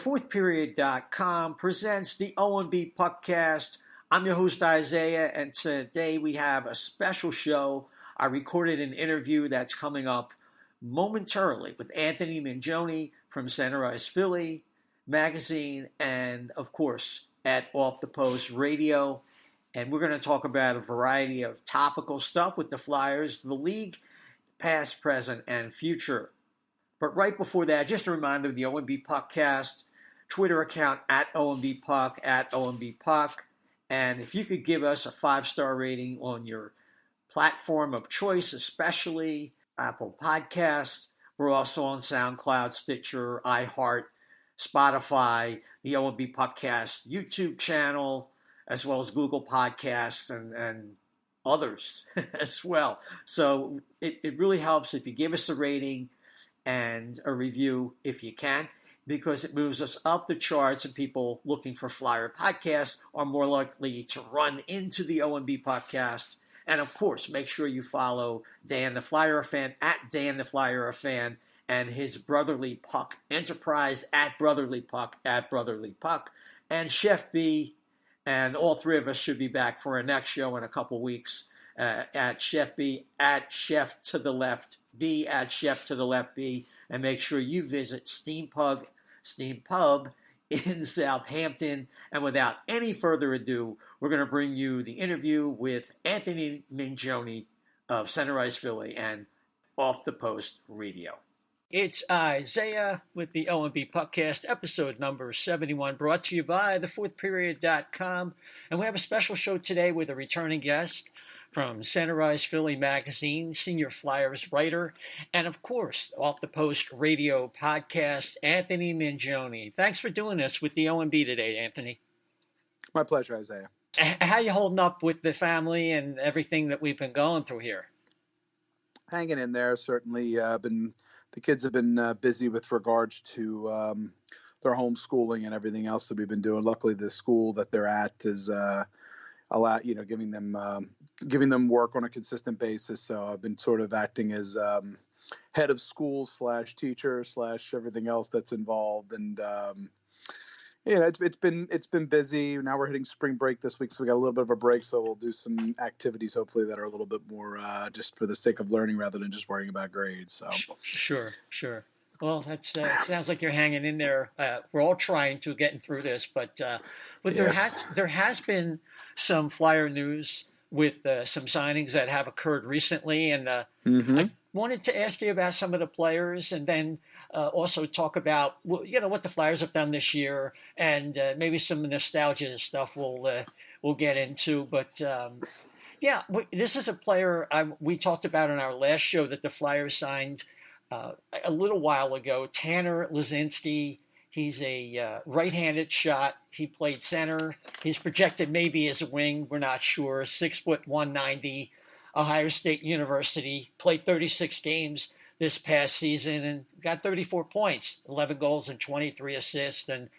thefourthperiod.com presents the O&B Puckcast. I'm your host, Isaiah, and today we have a special show. I recorded an interview that's coming up momentarily with Anthony Mingioni from Sunrise Philly magazine and, of course, at Off the Post Radio. And we're going to talk about a variety of topical stuff with the Flyers, the league, past, present, and future. But right before that, just a reminder of the O&B Puckcast Twitter account at O&B Puck, at O&B Puck. And if you could give us a 5-star rating on your platform of choice, especially Apple Podcast. We're also on SoundCloud, Stitcher, iHeart, Spotify, the O&B Puckcast YouTube channel, as well as Google Podcasts and others as well. So it really helps if you give us a rating and a review if you can, because it moves us up the charts and people looking for Flyer podcasts are more likely to run into the O&B Podcast. And of course, make sure you follow Dan the Flyer Fan at Dan the Flyer Fan and his Brotherly Puck Enterprise at Brotherly Puck at Brotherly Puck, and Chef B. And all three of us should be back for our next show in a couple weeks at Chef B, at Chef to the Left B, at Chef to the Left B. And make sure you visit Steam Pub in Southampton. And without any further ado, we're going to bring you the interview with Anthony Mingioni of Sunrise Philly and Off the Post Radio. It's Isaiah with the O&B Puckcast, episode number 71, brought to you by thefourthperiod.com. And we have a special show today with a returning guest from Sunrise Philly magazine, senior Flyers writer, and of course, Off the Post Radio podcast, Anthony Mingioni. Thanks for doing this with the O&B today, Anthony. My pleasure, Isaiah. How you holding up with the family and everything that we've been going through here? Hanging in there, certainly. The kids have been busy with regards to their homeschooling and everything else that we've been doing. Luckily, the school that they're at is giving them work on a consistent basis. So I've been sort of acting as head of school / teacher / everything else that's involved. And it's been busy. Now we're hitting spring break this week, so we got a little bit of a break. So we'll do some activities, hopefully, that are a little bit more just for the sake of learning rather than just worrying about grades. So sure. Well, that sounds like you're hanging in there. We're all trying to getting through this, but yes. there has been some Flyer news with some signings that have occurred recently, and I wanted to ask you about some of the players, and then also talk about what the Flyers have done this year, and maybe some nostalgia stuff we'll get into. But this is a player we talked about in our last show that the Flyers signed a little while ago, Tanner Laczynski. He's a right-handed shot. He played center. He's projected maybe as a wing. We're not sure. 6'1", 190, Ohio State University. Played 36 games this past season and got 34 points, 11 goals and 23 assists, and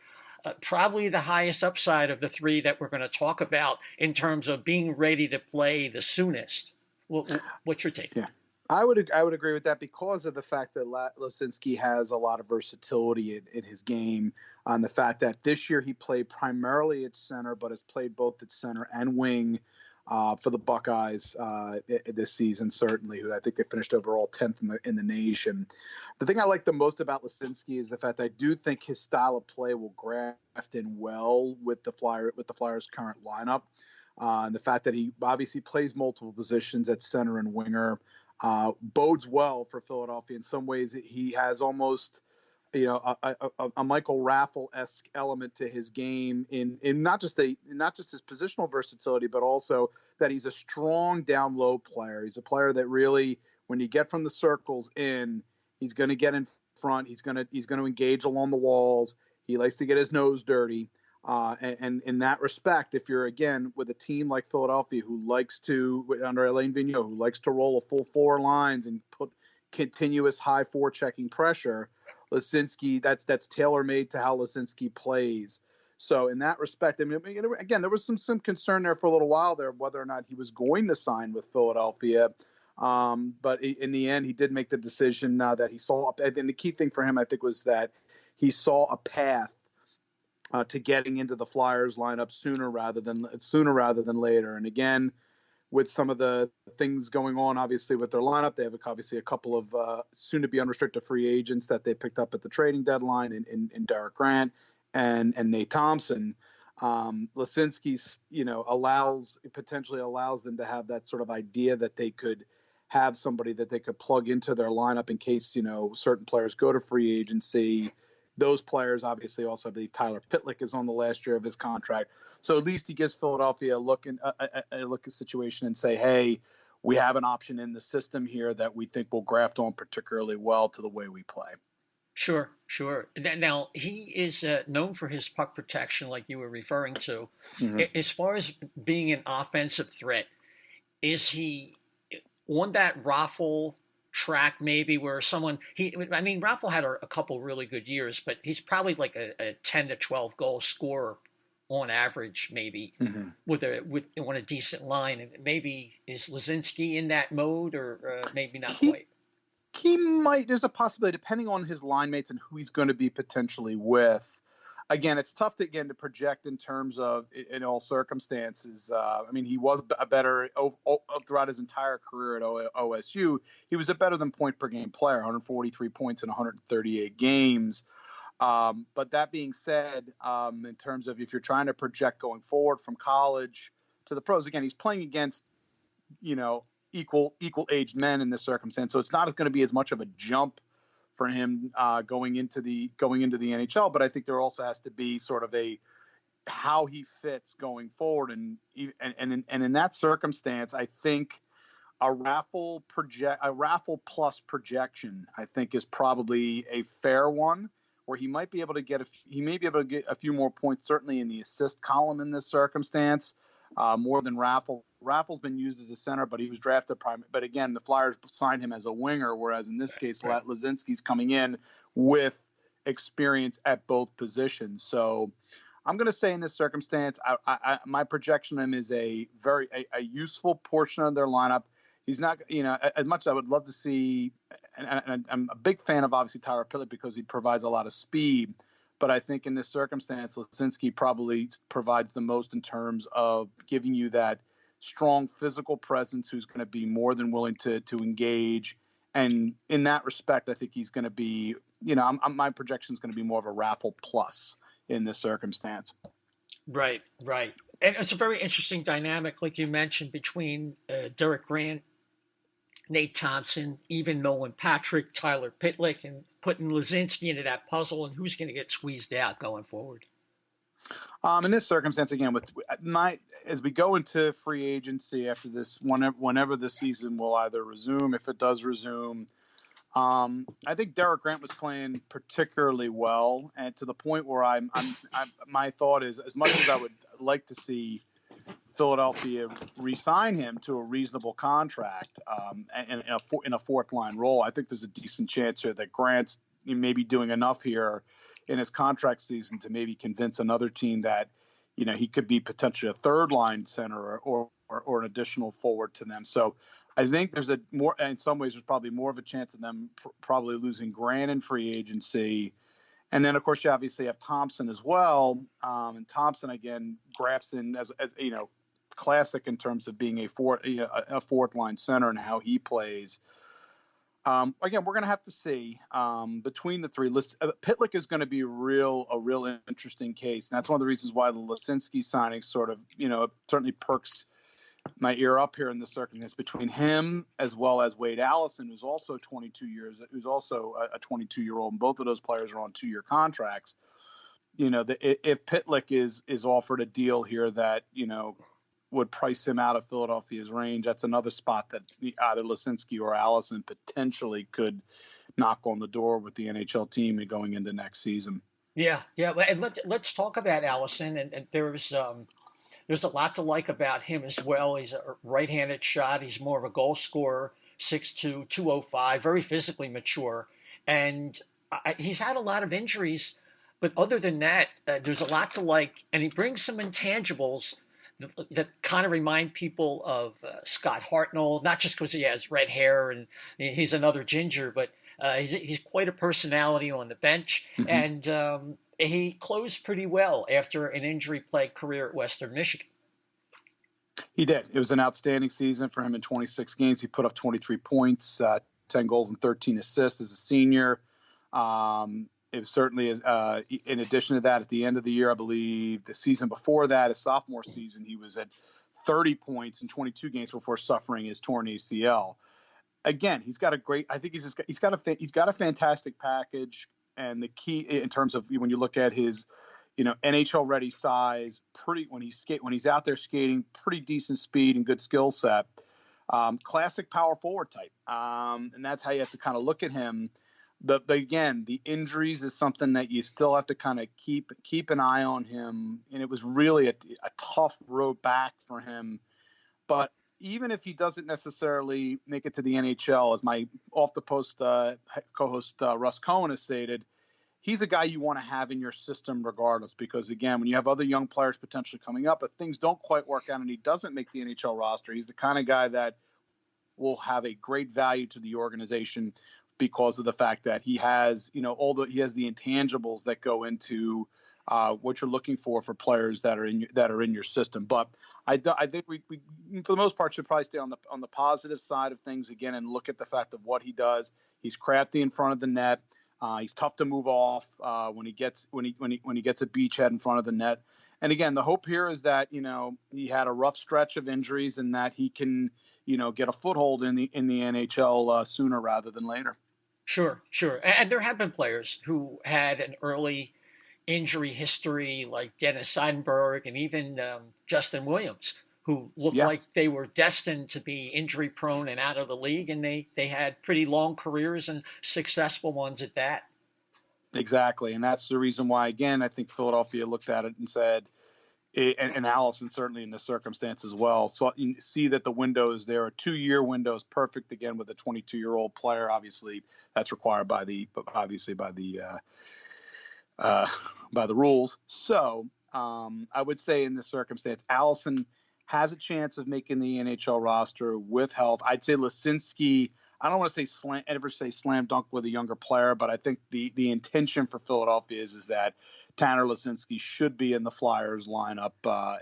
probably the highest upside of the three that we're going to talk about in terms of being ready to play the soonest. What's your take? Yeah. I would agree with that because of the fact that Laczynski has a lot of versatility in his game, on the fact that this year he played primarily at center, but has played both at center and wing for the Buckeyes this season, certainly, who I think they finished overall 10th in the nation. The thing I like the most about Laczynski is the fact that I do think his style of play will graft in well with the Flyers' current lineup, and the fact that he obviously plays multiple positions at center and winger. Bodes well for Philadelphia. In some ways, he has almost, a Michael Raffle-esque element to his game in not just his positional versatility, but also that he's a strong down low player. He's a player that really, when you get from the circles in, he's going to get in front. He's going to engage along the walls. He likes to get his nose dirty. And in that respect, if you're, again, with a team like Philadelphia who likes to, under Alain Vigneault, who likes to roll a full four lines and put continuous high forechecking pressure, Laczynski, that's tailor-made to how Laczynski plays. So in that respect, I mean, again, there was some concern there for a little while there whether or not he was going to sign with Philadelphia. But in the end, he did make the decision that he saw. And the key thing for him, I think, was that he saw a path to getting into the Flyers lineup sooner rather than later. And again, with some of the things going on, obviously, with their lineup, they have obviously a couple of soon-to-be unrestricted free agents that they picked up at the trading deadline in Derek Grant and Nate Thompson. Lisinski's, potentially allows them to have that sort of idea that they could have somebody that they could plug into their lineup in case, certain players go to free agency. Those players, obviously, also, I believe Tyler Pitlick is on the last year of his contract. So at least he gives Philadelphia a look at situation and say, hey, we have an option in the system here that we think will graft on particularly well to the way we play. Sure, sure. Now, he is known for his puck protection, like you were referring to. Mm-hmm. As far as being an offensive threat, is he on that Raffle track maybe where Raffle had a couple really good years, but he's probably like a 10 to 12 goal scorer on average, maybe, mm-hmm. on a decent line. And maybe is Lisinski in that mode, or maybe not quite? He might. There's a possibility, depending on his line mates and who he's going to be potentially with. Again, it's tough to project in terms of in all circumstances. He was a better throughout his entire career at OSU. He was a better than point per game player, 143 points in 138 games. But that being said, in terms of if you're trying to project going forward from college to the pros, again, he's playing against, equal aged men in this circumstance. So it's not going to be as much of a jump for him going into the NHL, but I think there also has to be sort of how he fits going forward, and in that circumstance, I think a raffle plus projection, I think, is probably a fair one, where he may be able to get a few more points, certainly in the assist column in this circumstance, more than Raffle. Raffle's been used as a center, but he was drafted but again, the Flyers signed him as a winger, whereas in this case, Lisinski's coming in with experience at both positions. So I'm going to say in this circumstance, my projection of him is a useful portion of their lineup. He's not, as much as I would love to see, and I'm a big fan of obviously Tyler Pitlick because he provides a lot of speed. But I think in this circumstance, Lisinski probably provides the most in terms of giving you that strong physical presence who's going to be more than willing to engage. And in that respect, I think he's going to be, my projection is going to be more of a Raffle plus in this circumstance. Right. And it's a very interesting dynamic, like you mentioned, between Derek Grant, Nate Thompson, even Nolan Patrick, Tyler Pitlick, and putting Lisinski into that puzzle, and who's going to get squeezed out going forward. In this circumstance, again, as we go into free agency after this, whenever the season will either resume, if it does resume, I think Derek Grant was playing particularly well, and to the point where my thought is, as much as I would like to see Philadelphia re-sign him to a reasonable contract in a fourth line role, I think there's a decent chance here that Grant's maybe doing enough here in his contract season to maybe convince another team that he could be potentially a third line center or an additional forward to them. So I think there's in some ways there's probably more of a chance of them probably losing Grant in free agency. And then, of course, you obviously have Thompson as well. And Thompson, again, grafts in as classic in terms of being a fourth line center and how he plays. Again, we're going to have to see between the three. Pitlick is going to be a real interesting case. And that's one of the reasons why the Lisinski signing sort of, certainly perks my ear up here in the circumstance between him as well as Wade Allison, who's also 22 years, who's also a 22-year-old. And both of those players are on 2-year contracts. If Pitlick is offered a deal here that, would price him out of Philadelphia's range, that's another spot that either Lisinski or Allison potentially could knock on the door with the NHL team going into next season. Yeah. And let's talk about Allison. And there's a lot to like about him as well. He's a right-handed shot. He's more of a goal scorer, 6'2", 205, very physically mature. And he's had a lot of injuries. But other than that, there's a lot to like. And he brings some intangibles that kind of remind people of Scott Hartnell, not just because he has red hair and he's another ginger, but he's quite a personality on the bench. Mm-hmm. And he closed pretty well after an injury-plagued career at Western Michigan. He did. It was an outstanding season for him in 26 games. He put up 23 points, 10 goals, and 13 assists as a senior. It was certainly, in addition to that, at the end of the year, I believe the season before that, his sophomore season, he was at 30 points in 22 games before suffering his torn ACL. Again, he's got a great. I think he's got a fantastic package, and the key in terms of when you look at his, NHL ready size, when he's out there skating, pretty decent speed and good skill set. Classic power forward type, and that's how you have to kind of look at him. But again, the injuries is something that you still have to kind of keep an eye on him, and it was really a tough road back for him. But even if he doesn't necessarily make it to the NHL, as my off the post co-host Russ Cohen has stated, he's a guy you want to have in your system regardless, because again, when you have other young players potentially coming up, if things don't quite work out and he doesn't make the NHL roster, he's the kind of guy that will have a great value to the organization because of the fact that he has, he has the intangibles that go into what you're looking for players that are in your system. But I think we for the most part should probably stay on the positive side of things again and look at the fact of what he does. He's crafty in front of the net. He's tough to move off when he gets a beachhead in front of the net. And again, the hope here is that he had a rough stretch of injuries and that he can get a foothold in the NHL sooner rather than later. Sure. And there have been players who had an early injury history, like Dennis Seidenberg and even Justin Williams, who looked like they were destined to be injury prone and out of the league, and they had pretty long careers and successful ones at that. Exactly, and that's the reason why, again, I think Philadelphia looked at it and said, and Allison certainly in this circumstance as well. So you see that the windows there are 2-year windows, perfect again with a 22-year-old player. Obviously, that's required by the rules. So I would say in this circumstance, Allison has a chance of making the NHL roster with health. I'd say Lisinski, I don't want to say slam dunk with a younger player, but I think the intention for Philadelphia is that Tanner Lisinski should be in the Flyers lineup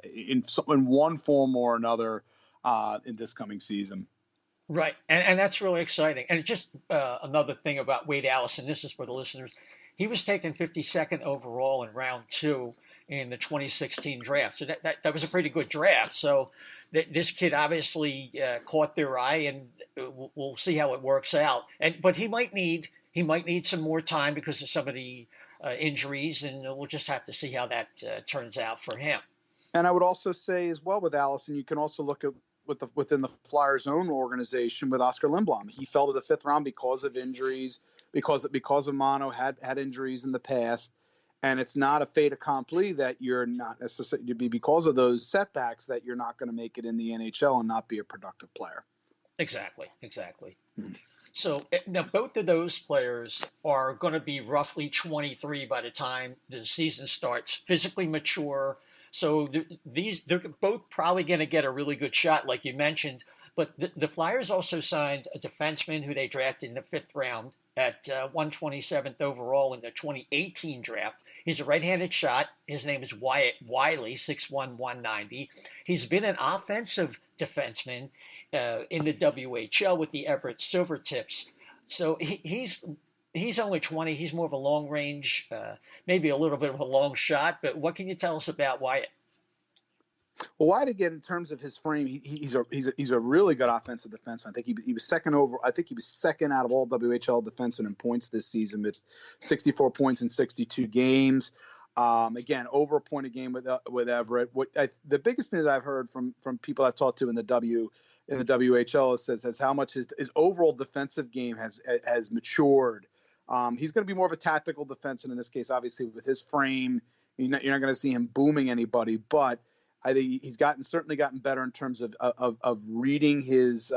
in one form or another in this coming season. Right, and that's really exciting. And just another thing about Wade Allison, this is for the listeners. He was taken 52nd overall in round 2 in the 2016 draft. So that was a pretty good draft. So this kid obviously caught their eye, and we'll see how it works out. But he might need some more time because of some of the injuries, and we'll just have to see how that turns out for him. And I would also say as well with Allison, you can also look at within the Flyers' own organization with Oscar Lindblom. He fell to the 5th round because of injuries, because of mono, had injuries in the past. And it's not a fait accompli that you're not necessarily to be because of those setbacks that you're not going to make it in the NHL and not be a productive player. Exactly. So now both of those players are going to be roughly 23 by the time the season starts, physically mature. So they're both probably going to get a really good shot, like you mentioned. But the Flyers also signed a defenseman who they drafted in the 5th round at 127th overall in the 2018 draft. He's a right-handed shot. His name is Wyatt Wiley, 6'1", 190. He's been an offensive defenseman in the WHL with the Everett Silvertips. So he's only 20. He's more of a long range, maybe a little bit of a long shot. But what can you tell us about Wyatt? Well, Wyatt, again, in terms of his frame, he's a really good offensive defenseman. I think he was second over. I think he was second out of all WHL defensemen in points this season with 64 points in 62 games. Again, over a point a game with Everett. The biggest thing that I've heard from people I've talked to in the WHL says how much his overall defensive game has matured. He's going to be more of a tactical defenseman in this case. Obviously, with his frame, you're not going to see him booming anybody, but I think he's certainly gotten better in terms of reading his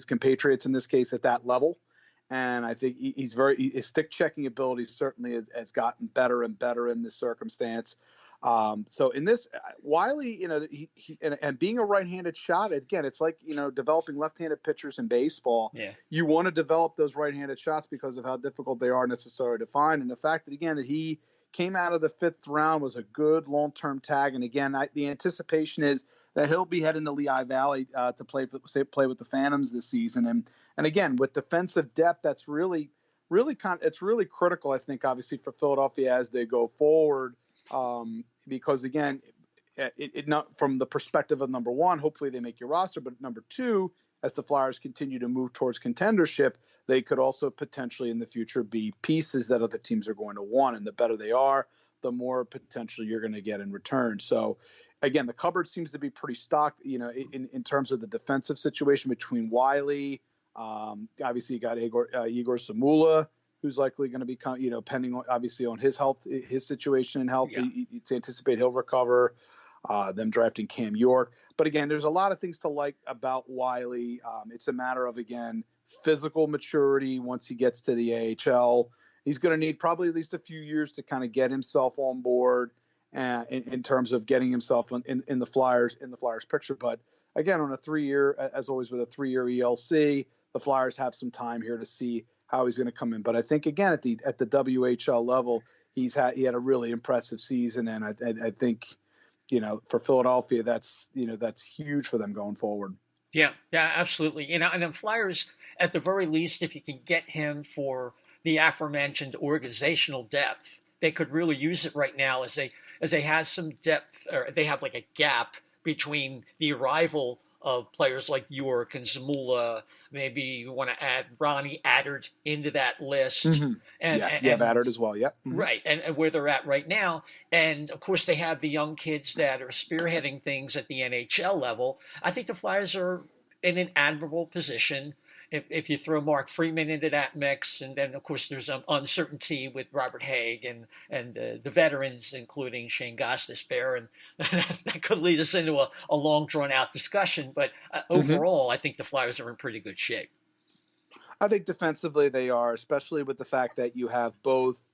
compatriots in this case at that level. And I think his stick checking ability certainly has gotten better and better in this circumstance. So in this, Wiley, and being a right-handed shot, again, it's like, developing left-handed pitchers in baseball. Yeah. You want to develop those right-handed shots because of how difficult they are necessarily to find. And the fact that, again, that he came out of the 5th round, was a good long-term tag. And again, the anticipation is that he'll be heading to Lehigh Valley to play with the Phantoms this season. And again, with defensive depth, that's really it's really critical, I think, obviously for Philadelphia as they go forward, because again, it not from the perspective of number one, hopefully they make your roster, but number two, as the Flyers continue to move towards contendership, they could also potentially in the future be pieces that other teams are going to want. And the better they are, the more potential you're going to get in return. So again, the cupboard seems to be pretty stocked, in terms of the defensive situation between Wiley. Obviously you got Igor Samula, who's likely going to become, pending obviously on his health, his situation and health. Yeah. It's anticipate he'll recover. Them drafting Cam York. But again, there's a lot of things to like about Wiley. It's a matter of, again, physical maturity once he gets to the AHL. He's going to need probably at least a few years to kind of get himself on board in terms of getting himself in the Flyers picture. But again, on a 3-year, as always with a 3-year ELC, the Flyers have some time here to see how he's going to come in. But I think, again, at the WHL level, he had a really impressive season. And I think, for Philadelphia, that's huge for them going forward. Yeah, absolutely. And the Flyers, at the very least, if you can get him for the aforementioned organizational depth, they could really use it right now as they have some depth, or they have like a gap between the arrival of players like York and Zamula. Maybe you want to add Ronnie Attard into that list. Mm-hmm. And Attard as well. Yeah. Mm-hmm. Right. And where they're at right now. And of course they have the young kids that are spearheading things at the NHL level. I think the Flyers are in an admirable position. If you throw Mark Freeman into that mix, and then of course there's uncertainty with Robert Haig and the veterans, including Shane Gostisbehere, and that could lead us into a long drawn out discussion. But overall, I think the Flyers are in pretty good shape. I think defensively they are, especially with the fact that you have both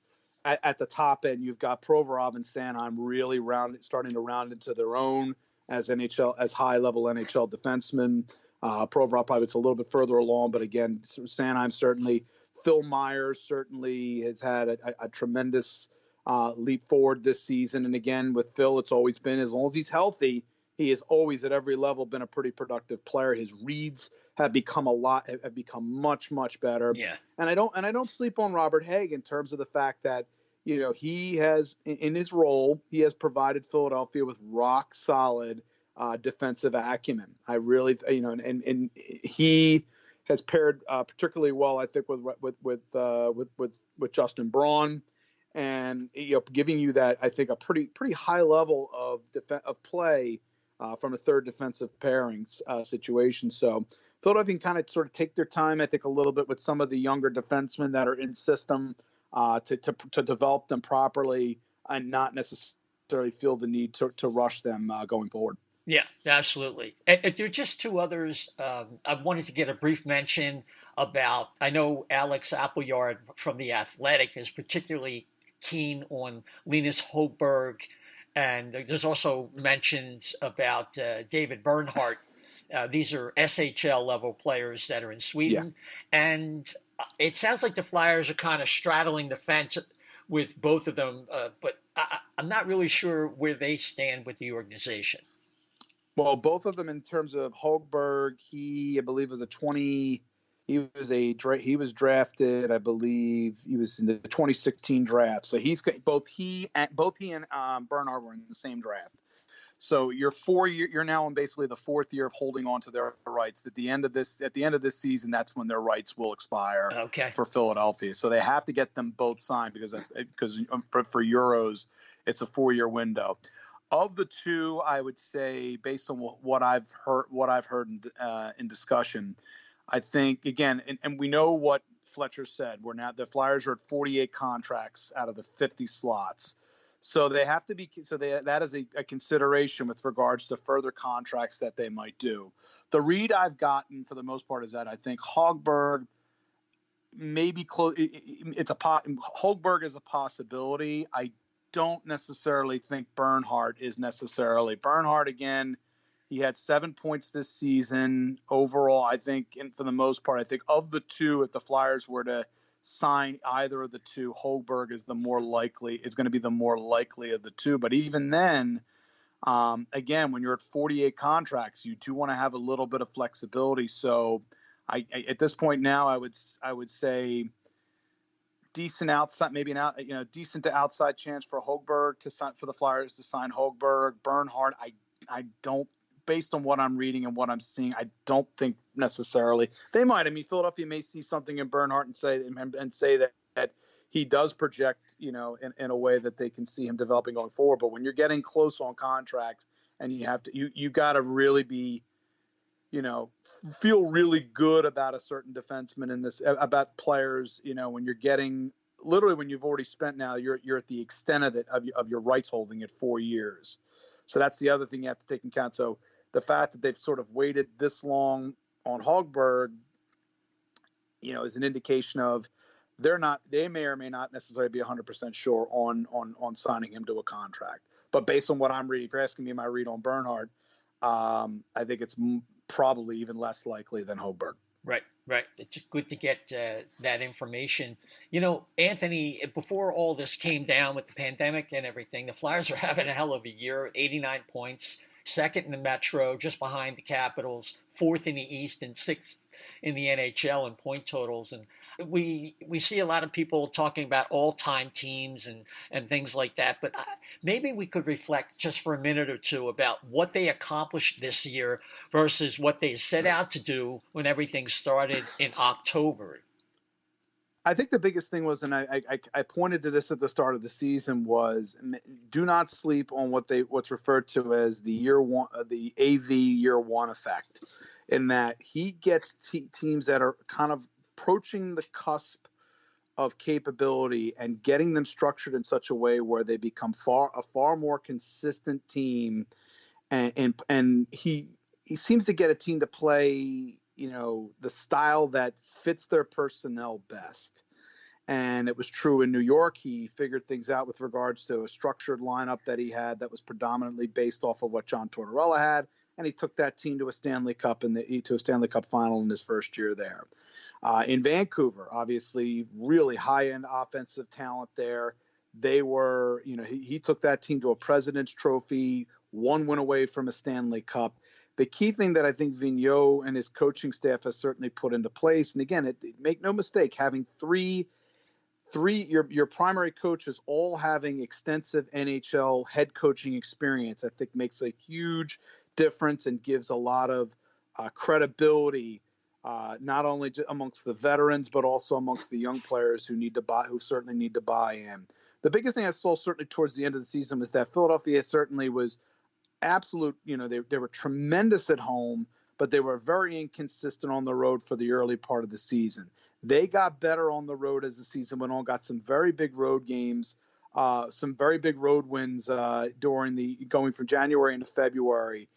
at the top end. You've got Provorov and Sanheim really starting to round into their own as high level NHL defensemen. Provorov probably it's a little bit further along, but again, Sanheim certainly. Phil Myers certainly has had a tremendous leap forward this season. And again, with Phil, it's always been, as long as he's healthy, he has always at every level been a pretty productive player. His reads have become much, much better. Yeah. And I don't sleep on Robert Haig in terms of the fact that, he has in his role, he has provided Philadelphia with rock solid defensive acumen. I really, and he has paired particularly well, I think, with Justin Braun, and giving you that, I think, a pretty high level of play from a third defensive pairings situation. So Philadelphia can kind of sort of take their time, I think, a little bit with some of the younger defensemen that are in system to develop them properly and not necessarily feel the need to rush them going forward. Yeah, absolutely. If there are just two others, I wanted to get a brief mention about, I know Alex Appleyard from The Athletic is particularly keen on Linus Hogberg, and there's also mentions about David Bernhardt. These are SHL level players that are in Sweden. Yeah. And it sounds like the Flyers are kind of straddling the fence with both of them, but I'm not really sure where they stand with the organization. Well, both of them in terms of Hogberg, I believe he was drafted, I believe he was in the 2016 draft. So both he and Bernhardt were in the same draft. So you're now in basically the 4th year of holding on to their rights. At the end of this season, that's when their rights will expire for Philadelphia. So they have to get them both signed because for Euros, it's a 4-year window. Of the two, I would say, based on what I've heard in discussion, I think, again, and we know what Fletcher said. The Flyers are at 48 contracts out of the 50 slots, so they have to be. So that is a consideration with regards to further contracts that they might do. The read I've gotten for the most part is that I think Hogberg maybe close. Hogberg is a possibility. I don't necessarily think Bernhardt is necessarily. Bernhardt, again, he had 7 points this season overall. I think, and for the most part, I think of the two, if the Flyers were to sign either of the two. Hogberg is going to be the more likely of the two. But even then, again, when you're at 48 contracts, you do want to have a little bit of flexibility. So I at this point now, I would say decent outside, maybe decent to outside chance for Hogberg to sign, for the Flyers to sign Hogberg. Bernhardt, I don't, based on what I'm reading and what I'm seeing, I don't think necessarily they might. I mean, Philadelphia may see something in Bernhardt and say that he does project, in a way that they can see him developing going forward. But when you're getting close on contracts and you got to really be, feel really good about a certain defenseman about players, when you're getting, literally when you've already spent now, you're at the extent of your rights holding at 4 years. So that's the other thing you have to take into account. So the fact that they've sort of waited this long on Hogberg, is an indication of they may or may not necessarily be 100% sure on signing him to a contract. But based on what I'm reading, if you're asking me my read on Bernhardt, I think it's probably even less likely than Hogberg. Right. It's good to get that information. Anthony, before all this came down with the pandemic and everything, the Flyers are having a hell of a year, 89 points, second in the Metro, just behind the Capitals, fourth in the East, and sixth in the NHL in point totals. And we see a lot of people talking about all-time teams and things like that. But maybe we could reflect just for a minute or two about what they accomplished this year versus what they set out to do when everything started in October. I think the biggest thing was, and I pointed to this at the start of the season, was do not sleep on what's referred to as the AV year one effect, in that he gets teams that are kind of approaching the cusp of capability and getting them structured in such a way where they become a far more consistent team, and he seems to get a team to play the style that fits their personnel best. And it was true in New York. He figured things out with regards to a structured lineup that he had that was predominantly based off of what John Tortorella had, and he took that team to a Stanley Cup final in his first year there. In Vancouver, obviously, really high-end offensive talent there. They were, he took that team to a President's Trophy, one win away from a Stanley Cup. The key thing that I think Vigneault and his coaching staff has certainly put into place, and again, make no mistake, having your primary coaches all having extensive NHL head coaching experience, I think makes a huge difference and gives a lot of credibility, not only amongst the veterans, but also amongst the young players who certainly need to buy in. The biggest thing I saw certainly towards the end of the season was that Philadelphia certainly was absolute, they were tremendous at home, but they were very inconsistent on the road for the early part of the season. They got better on the road as the season went on, got some very big road games, some very big road wins going from January into February.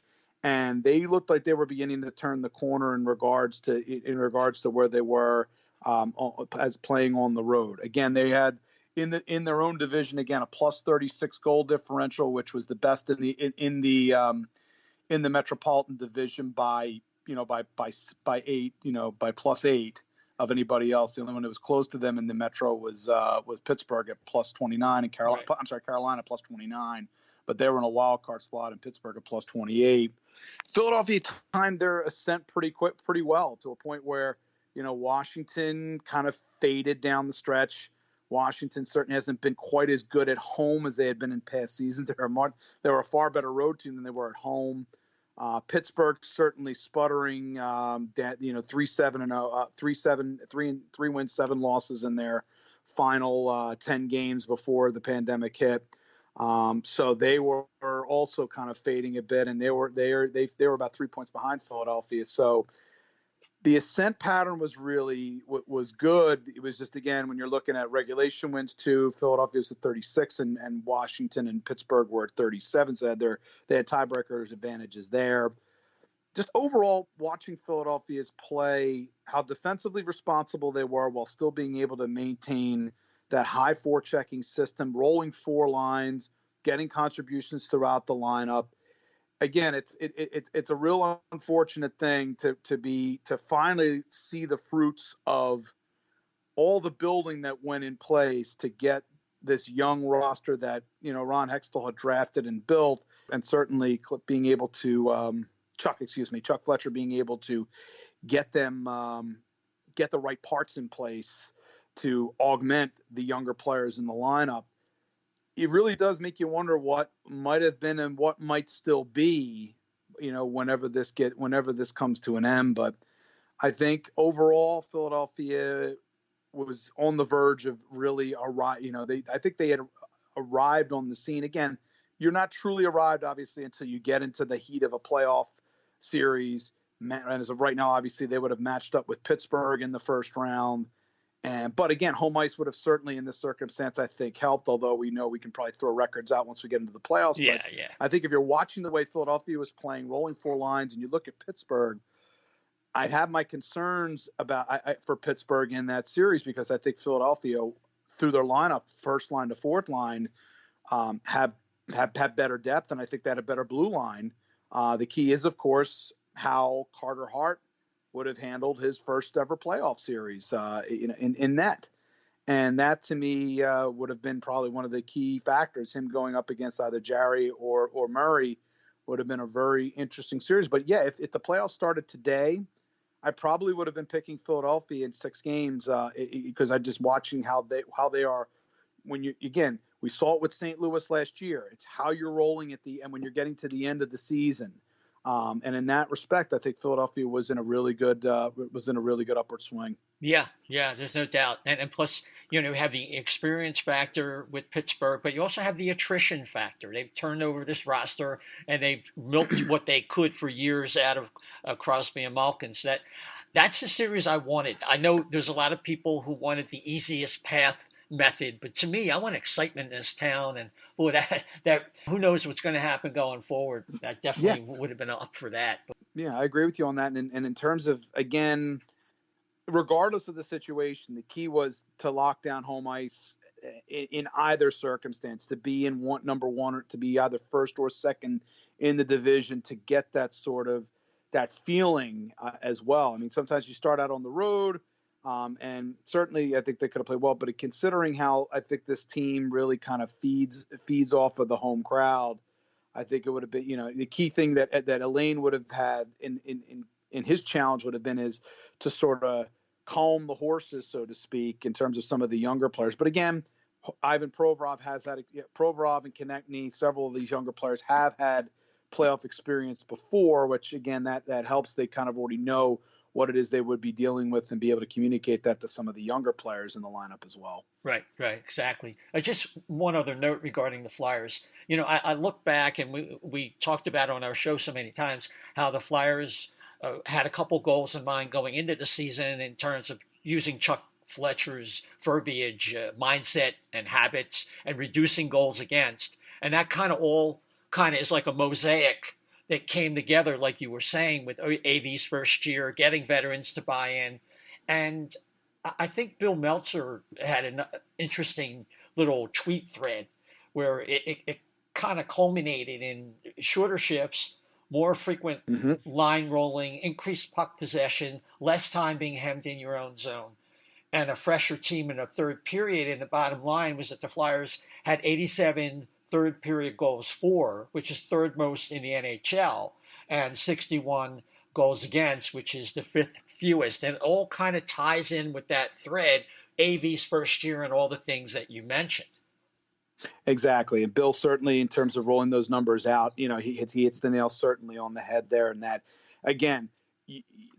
And they looked like they were beginning to turn the corner in regards to where they were as playing on the road. Again, they had in their own division, again, a plus 36 goal differential, which was the best in the Metropolitan Division by 8, by plus 8 of anybody else. The only one that was close to them in the Metro was Pittsburgh at plus 29 and Carolina plus 29, but they were in a wild card spot in Pittsburgh at plus 28. Philadelphia timed their ascent pretty well, to a point where, Washington kind of faded down the stretch. Washington certainly hasn't been quite as good at home as they had been in past seasons. They were a far better road team than they were at home. Pittsburgh certainly sputtering. 3-7-0, 3 wins, 7 losses in their final 10 games before the pandemic hit. So they were also kind of fading a bit, and they were about 3 points behind Philadelphia. So the ascent pattern was good. It was just, again, when you're looking at regulation wins too, Philadelphia was at 36 and Washington and Pittsburgh were at 37. So they had tiebreakers advantages there. Just overall, watching Philadelphia's play, how defensively responsible they were while still being able to maintain that high forechecking system, rolling 4 lines, getting contributions throughout the lineup. Again, it's a real unfortunate thing to finally see the fruits of all the building that went in place to get this young roster that, Ron Hextall had drafted and built, and certainly being able to, Chuck Fletcher being able to get them, get the right parts in place to augment the younger players in the lineup. It really does make you wonder what might have been and what might still be, whenever this comes to an end. But I think overall, Philadelphia was on the verge of really I think they had arrived on the scene. Again, you're not truly arrived, obviously, until you get into the heat of a playoff series. And as of right now, obviously, they would have matched up with Pittsburgh in the first round. But again, home ice would have certainly in this circumstance, I think, helped, although we know we can probably throw records out once we get into the playoffs. Yeah, but yeah. I think if you're watching the way Philadelphia was playing, rolling four lines, and you look at Pittsburgh, I have my concerns for Pittsburgh in that series, because I think Philadelphia, through their lineup, first line to fourth line, have better depth, and I think they had a better blue line. The key is, of course, how Carter Hart would have handled his first ever playoff series in net. And that, to me, would have been probably one of the key factors. Him going up against either Jarry or Murray would have been a very interesting series. But yeah, if the playoffs started today, I probably would have been picking Philadelphia in 6 games, because I'm just watching how they are. We saw it with St. Louis last year. It's how you're rolling and when you're getting to the end of the season. And in that respect, I think Philadelphia was in a really good upward swing. Yeah, there's no doubt. And plus, you have the experience factor with Pittsburgh, but you also have the attrition factor. They've turned over this roster and they've milked what they could for years out of Crosby and Malkin. So that's the series I wanted. I know there's a lot of people who wanted the easiest path method, but to me, I want excitement in this town, and boy, that who knows what's going to happen going forward. That definitely would have been up for that. Yeah, I agree with you on that. And in terms of, again, regardless of the situation, the key was to lock down home ice in either circumstance, to be in number one, or to be either first or second in the division, to get that sort of that feeling as well. I mean, sometimes you start out on the road. And certainly I think they could have played well, but considering how I think this team really kind of feeds off of the home crowd, I think it would have been, the key thing that Elaine would have had in his challenge would have been is to sort of calm the horses, so to speak, in terms of some of the younger players. But again, Ivan Provorov has had Provorov and Konechny, several of these younger players have had playoff experience before, which again, that helps. They kind of already know what it is they would be dealing with and be able to communicate that to some of the younger players in the lineup as well. Right, exactly. Just one other note regarding the Flyers. I look back, and we talked about on our show so many times how the Flyers had a couple goals in mind going into the season in terms of using Chuck Fletcher's verbiage, mindset, and habits, and reducing goals against. And that kind of is like a mosaic that came together, like you were saying, with AV's first year, getting veterans to buy in. And I think Bill Meltzer had an interesting little tweet thread where it kind of culminated in shorter shifts, more frequent line rolling, increased puck possession, less time being hemmed in your own zone, and a fresher team in the third period. And the bottom line was that the Flyers had 87 third period goals for, which is third most in the NHL, and 61 goals against, which is the fifth fewest. And it all kind of ties in with that thread, AV's first year and all the things that you mentioned. Exactly. And Bill, certainly in terms of rolling those numbers out, he hits the nail certainly on the head there. And that, again,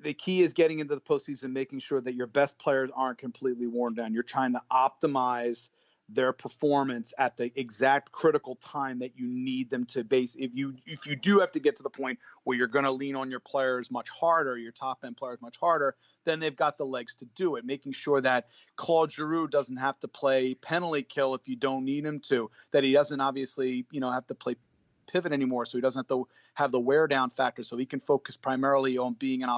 the key is getting into the postseason, making sure that your best players aren't completely worn down. You're trying to optimize their performance at the exact critical time that you need them to base. If you do have to get to the point where you're going to lean on your players much harder, your top end players much harder, then they've got the legs to do it. Making sure that Claude Giroux doesn't have to play penalty kill if you don't need him to, that he doesn't obviously, have to play pivot anymore. So he doesn't have to have the wear down factor. So he can focus primarily on being an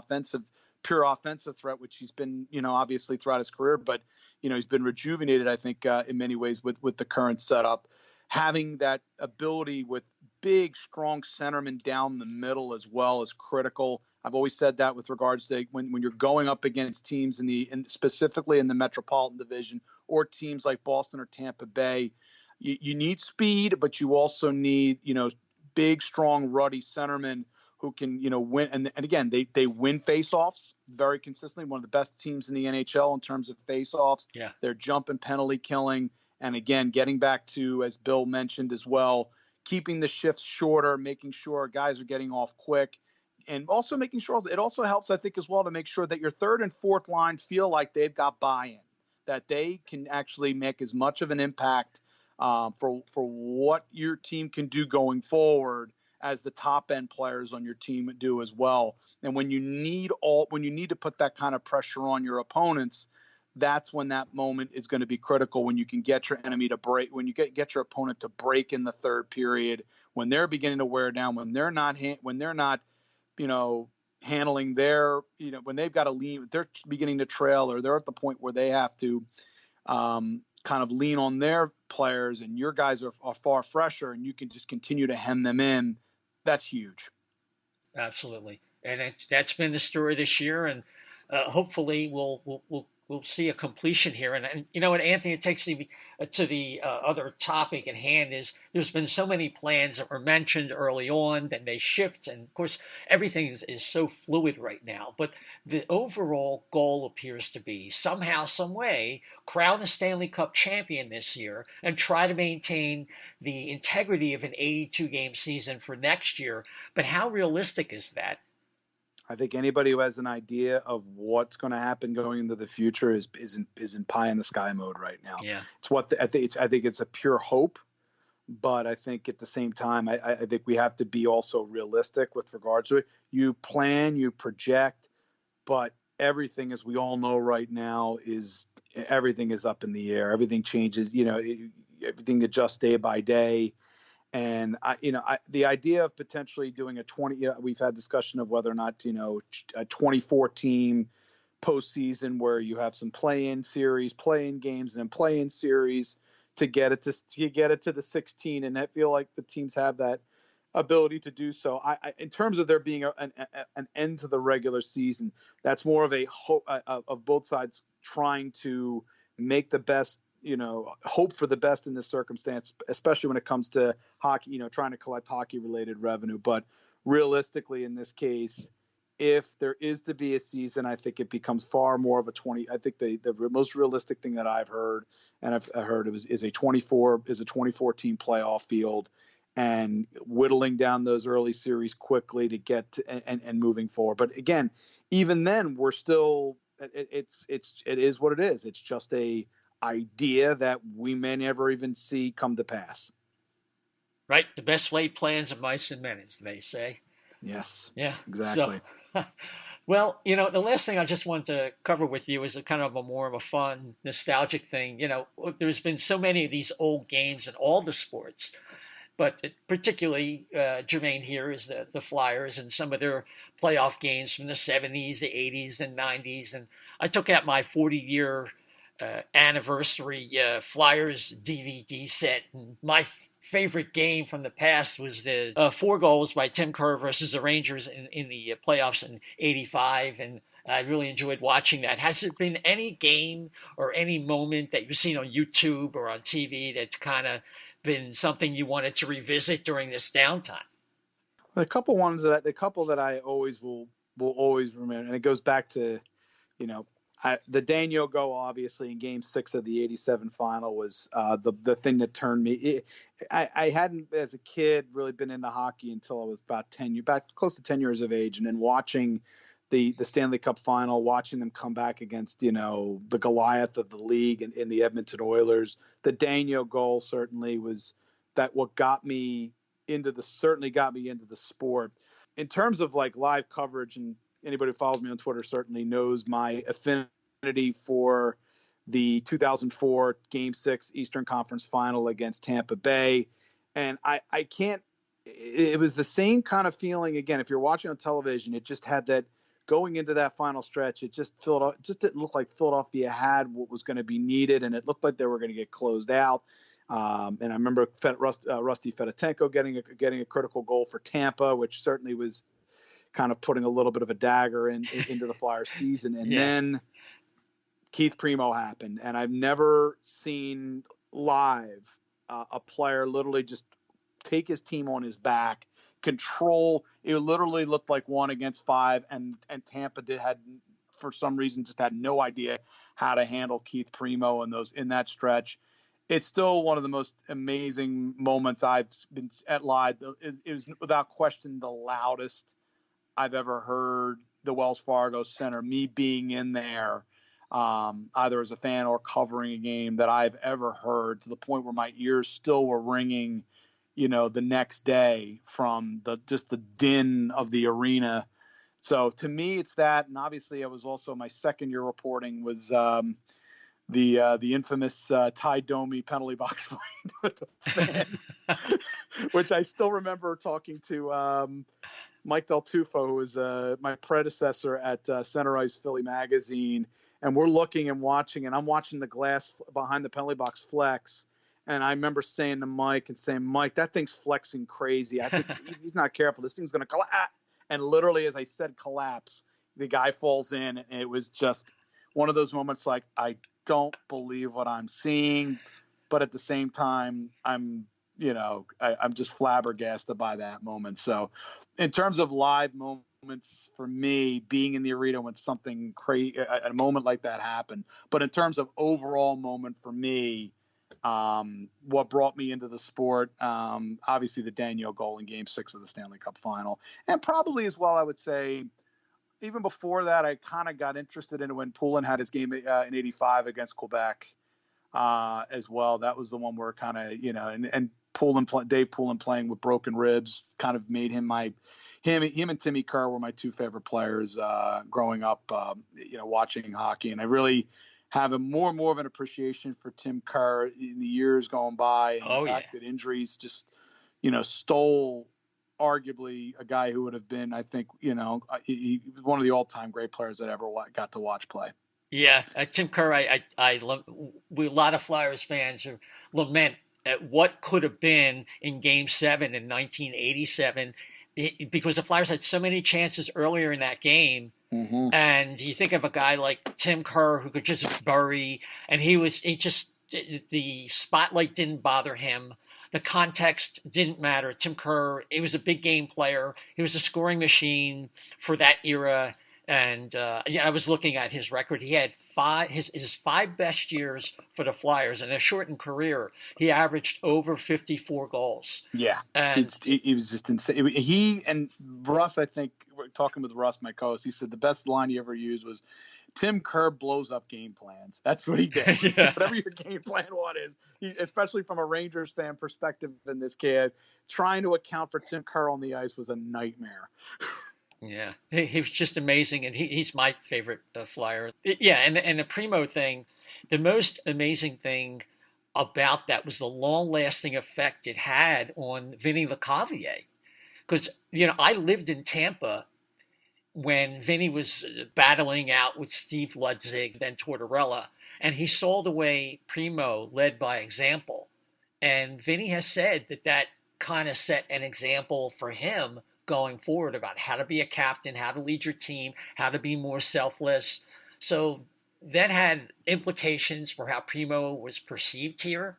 pure offensive threat, which he's been, obviously throughout his career, but he's been rejuvenated, I think, in many ways with the current setup. Having that ability with big, strong centermen down the middle as well is critical. I've always said that with regards to when you're going up against teams specifically in the Metropolitan Division or teams like Boston or Tampa Bay, you need speed, but you also need, big, strong, ruddy centermen who can, win. And again, they win faceoffs very consistently. One of the best teams in the NHL in terms of faceoffs. Yeah. They're jumping, penalty killing. And again, getting back to, as Bill mentioned as well, keeping the shifts shorter, making sure guys are getting off quick, and also making sure it also helps, I think, as well, to make sure that your third and fourth line feel like they've got buy-in, that they can actually make as much of an impact for what your team can do going forward as the top end players on your team do as well. And when you need to put that kind of pressure on your opponents, that's when that moment is going to be critical, when you can get your enemy to break, when you get your opponent to break in the third period, when they're beginning to wear down, when they're not handling their, when they've got to lean, they're beginning to trail, or they're at the point where they have to kind of lean on their players, and your guys are far fresher, and you can just continue to hem them in. That's huge. Absolutely. And that's been the story this year. And hopefully we'll see a completion here. And what, Anthony, it takes me to the other topic at hand. Is there's been so many plans that were mentioned early on, then they shift, and of course everything is so fluid right now. But the overall goal appears to be somehow, some way, crown a Stanley Cup champion this year and try to maintain the integrity of an 82 game season for next year. But how realistic is that? I think anybody who has an idea of what's going to happen going into the future is in pie in the sky mode right now. Yeah, it's I think it's a pure hope, but I think at the same time, I think we have to be also realistic with regards to it. You plan, you project, but everything, as we all know right now, everything is up in the air. Everything changes. Everything adjusts day by day. And the idea of potentially doing a 20, we've had discussion of whether or not, a 24 team postseason where you have some play-in series, play-in games, and then play-in series to get it to the 16. And I feel like the teams have that ability to do so. In terms of there being an end to the regular season, that's more of a hope of both sides trying to make the best, hope for the best in this circumstance, especially when it comes to hockey, trying to collect hockey related revenue. But realistically, in this case, if there is to be a season, I think it becomes far more of a 20. I think the most realistic thing that I've heard, and I've heard, is a 24 team playoff field, and whittling down those early series quickly to get to, and moving forward. But again, even then, we're still, it is what it is. It's just a idea that we may never even see come to pass. Right. The best laid plans of mice and men, as they say. Yes. Yeah. Exactly. So, well, the last thing I just want to cover with you is a kind of a more of a fun, nostalgic thing. There's been so many of these old games in all the sports, but particularly germane here is the Flyers and some of their playoff games from the 70s, the 80s, and 90s. And I took out my 40-year anniversary Flyers DVD set. And my favorite game from the past was the 4 goals by Tim Kerr versus the Rangers in the playoffs in '85. And I really enjoyed watching that. Has there been any game or any moment that you've seen on YouTube or on TV that's kind of been something you wanted to revisit during this downtime? The couple that I always will always remember, and it goes back to, the Daniel goal, obviously, in Game 6 of the '87 final was the thing that turned me. I hadn't, as a kid, really been into hockey until I was about close to 10 years of age, and then watching the Stanley Cup final, watching them come back against, the Goliath of the league and the Edmonton Oilers. The Daniel goal certainly was what got me into the sport. In terms of like live coverage, and anybody who follows me on Twitter certainly knows my affinity for the 2004 Game 6 Eastern Conference Final against Tampa Bay. And I can't – it was the same kind of feeling. Again, if you're watching on television, it just had that going into that final stretch. It just didn't look like Philadelphia had what was going to be needed, and it looked like they were going to get closed out. And I remember Rusty Fedotenko getting a critical goal for Tampa, which certainly was kind of putting a little bit of a dagger into the Flyers season. And then Keith Primo happened, and I've never seen live a player literally just take his team on his back, control. It literally looked like 1-against-5, and Tampa had for some reason just had no idea how to handle Keith Primo in that stretch. It's still one of the most amazing moments I've been at live. It was without question the loudest I've ever heard the Wells Fargo Center, me being in there, either as a fan or covering a game, that I've ever heard, to the point where my ears still were ringing, the next day from the din of the arena. So to me, it's that. And obviously I was also, my second year reporting was, the infamous Ty Domi penalty box fight with the fan, which I still remember talking to Mike Del Tufo, who was my predecessor at Center Ice Philly magazine. And we're looking and watching, and I'm watching the glass behind the penalty box flex. And I remember saying to Mike, Mike, that thing's flexing crazy. I think he's not careful, this thing's going to collapse. And literally, as I said, collapse, the guy falls in. And it was just one of those moments like, I don't believe what I'm seeing, but at the same time, I'm just flabbergasted by that moment. So in terms of live moments for me, being in the arena when something crazy, a moment like that happened, but in terms of overall moment for me, what brought me into the sport, obviously the Daniel goal in Game 6 of the Stanley Cup Final, and probably as well, I would say, even before that, I kind of got interested in it when Poulin had his game in '85 against Quebec as well. That was the one where kind of, and Dave Poulin playing with broken ribs kind of made him him and Timmy Kerr were my two favorite players growing up, watching hockey. And I really have more and more of an appreciation for Tim Kerr in the years going by. And the fact that injuries just, stole arguably a guy who would have been, I think, he was one of the all-time great players that ever got to watch play. Yeah, Tim Kerr, I love. A lot of Flyers fans lament at what could have been in Game 7 in 1987, because the Flyers had so many chances earlier in that game. Mm-hmm. And you think of a guy like Tim Kerr who could just bury, and the spotlight didn't bother him. The context didn't matter. Tim Kerr, he was a big game player. He was a scoring machine for that era. And I was looking at his record. He had his 5 best years for the Flyers in a shortened career. He averaged over 54 goals. Yeah, and he was just insane. He and Russ, I think, talking with Russ, my co-host, he said the best line he ever used was, Tim Kerr blows up game plans. That's what he did. Yeah. Whatever your game plan is, especially from a Rangers fan perspective in this kid, trying to account for Tim Kerr on the ice was a nightmare. Yeah, he was just amazing, and he's my favorite Flyer. And the Primo thing, the most amazing thing about that was the long-lasting effect it had on Vinny Lecavalier. Because, I lived in Tampa when Vinny was battling out with Steve Ludzig, then Tortorella, and he saw the way Primo led by example. And Vinny has said that kind of set an example for him going forward about how to be a captain, how to lead your team, how to be more selfless. So that had implications for how Primo was perceived here,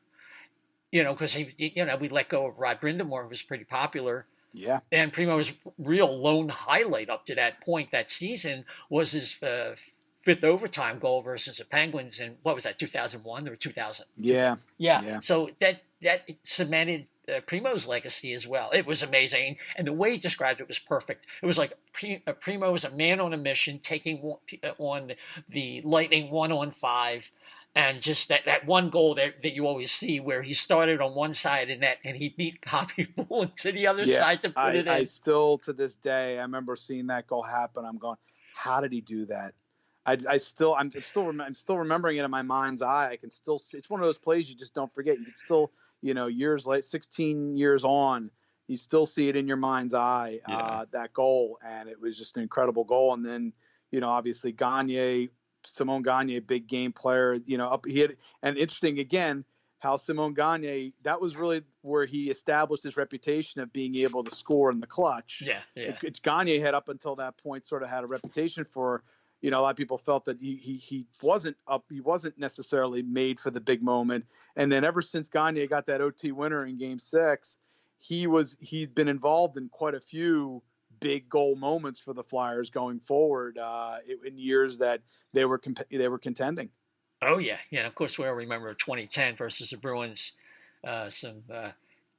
because we let go of Rod Brindamore, who was pretty popular. Yeah. And Primo's real lone highlight up to that point that season was his 5th overtime goal versus the Penguins in, what was that, 2001 or 2000? Yeah. Yeah. So that cemented Primo's legacy as well. It was amazing. And the way he described it was perfect. It was like Primo was a man on a mission, taking on the Lightning 1-on-5. And just that one goal that you always see where he started on one side of the net and he beat Bobby Poulin to the other side to put it in. I still, to this day, I remember seeing that goal happen. I'm going, how did he do that? I'm still remembering it in my mind's eye. I can still see. It's one of those plays you just don't forget. You can still, years late, 16 years on, you still see it in your mind's eye, that goal. And it was just an incredible goal. And then, obviously Simon Gagne, big game player, and interesting again, how Simon Gagne, that was really where he established his reputation of being able to score in the clutch. Yeah, yeah. Gagne had up until that point sort of had a reputation for, a lot of people felt that he wasn't necessarily made for the big moment. And then ever since Gagne got that OT winner in Game 6, he'd been involved in quite a few big goal moments for the Flyers going forward in years that they were contending. Oh yeah, yeah. Of course, we all remember 2010 versus the Bruins. Oh,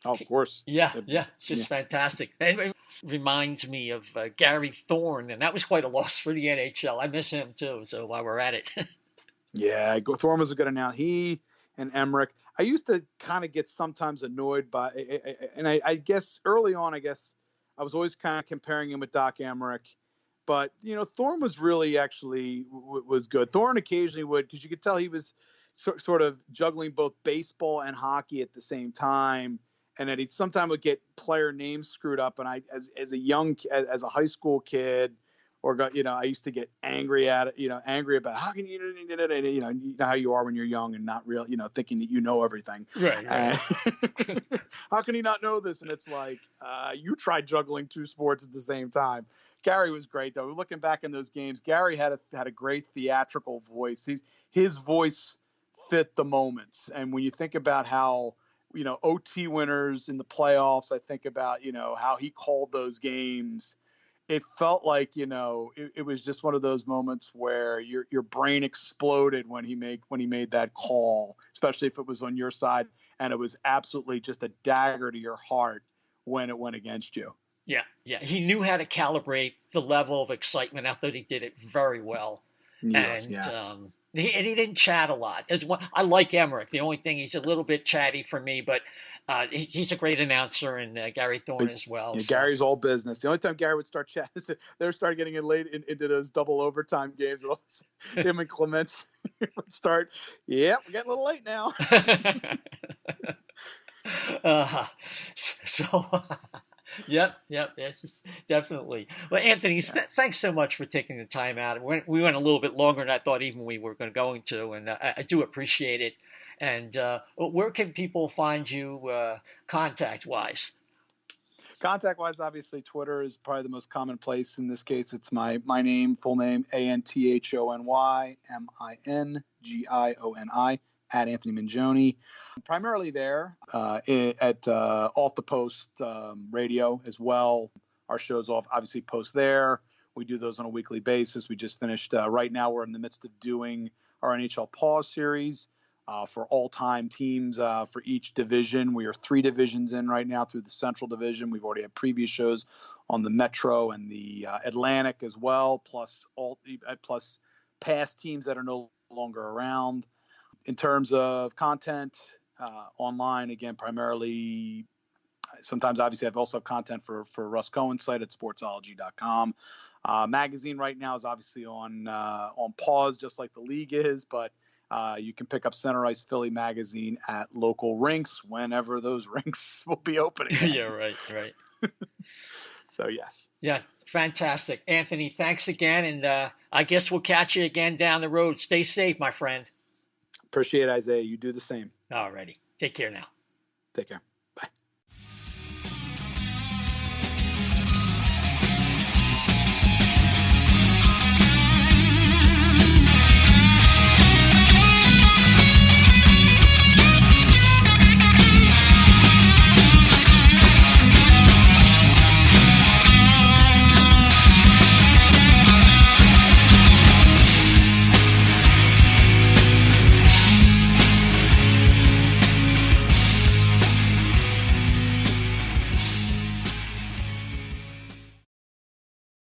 of course. Yeah, yeah. It's just fantastic. And it reminds me of Gary Thorne, and that was quite a loss for the NHL. I miss him too. So while we're at it, yeah, Thorne was a good announcer. He and Emmerich. I used to kind of get sometimes annoyed by, and I guess early on, I was always kind of comparing him with Doc Emmerich. But, Thorne was really actually was good. Thorne occasionally would, because you could tell he was sort of juggling both baseball and hockey at the same time. And that he sometimes would get player names screwed up. And I, as a high school kid, I used to get angry at it, angry about how can you know how you are when you're young and not real, thinking that you know everything. Right. How can he not know this? And it's like, you tried juggling two sports at the same time. Gary was great though. Looking back in those games, Gary had a great theatrical voice. His voice fit the moments. And when you think about how, OT winners in the playoffs, I think about, how he called those games. It felt like, it was just one of those moments where your brain exploded when he made that call, especially if it was on your side. And it was absolutely just a dagger to your heart when it went against you. Yeah, yeah. He knew how to calibrate the level of excitement. I thought he did it very well. Yes, and yeah. He didn't chat a lot. I like Emmerich. The only thing, he's a little bit chatty for me, but he's a great announcer, and Gary Thorne as well. Yeah, so. Gary's all business. The only time Gary would start chatting is they started getting in late into those double overtime games. And him and Clements would start, we're getting a little late now. Yep, yes, definitely. Well, Anthony, thanks so much for taking the time out. We went a little bit longer than I thought even we were going to, and I do appreciate it. And where can people find you contact-wise? Contact-wise, obviously, Twitter is probably the most common place. In this case, it's my name, full name, ANTHONY MINGIONI, at Anthony Mingioni. Primarily there at Off the Post radio as well. Our shows obviously post there. We do those on a weekly basis. We just finished, right now we're in the midst of doing our NHL Pause series for all-time teams for each division. We are 3 divisions in right now through the Central Division. We've already had previous shows on the Metro and the Atlantic as well, plus past teams that are no longer around. In terms of content online, again, primarily, sometimes obviously I've also have content for Russ Cohen's site at sportsology.com. Magazine right now is obviously on pause, just like the league is, but you can pick up Center Ice Philly magazine at local rinks whenever those rinks will be open again. Yeah, right. So, yes. Yeah, fantastic. Anthony, thanks again, and I guess we'll catch you again down the road. Stay safe, my friend. Appreciate it, Isaiah. You do the same. All righty. Take care now. Take care.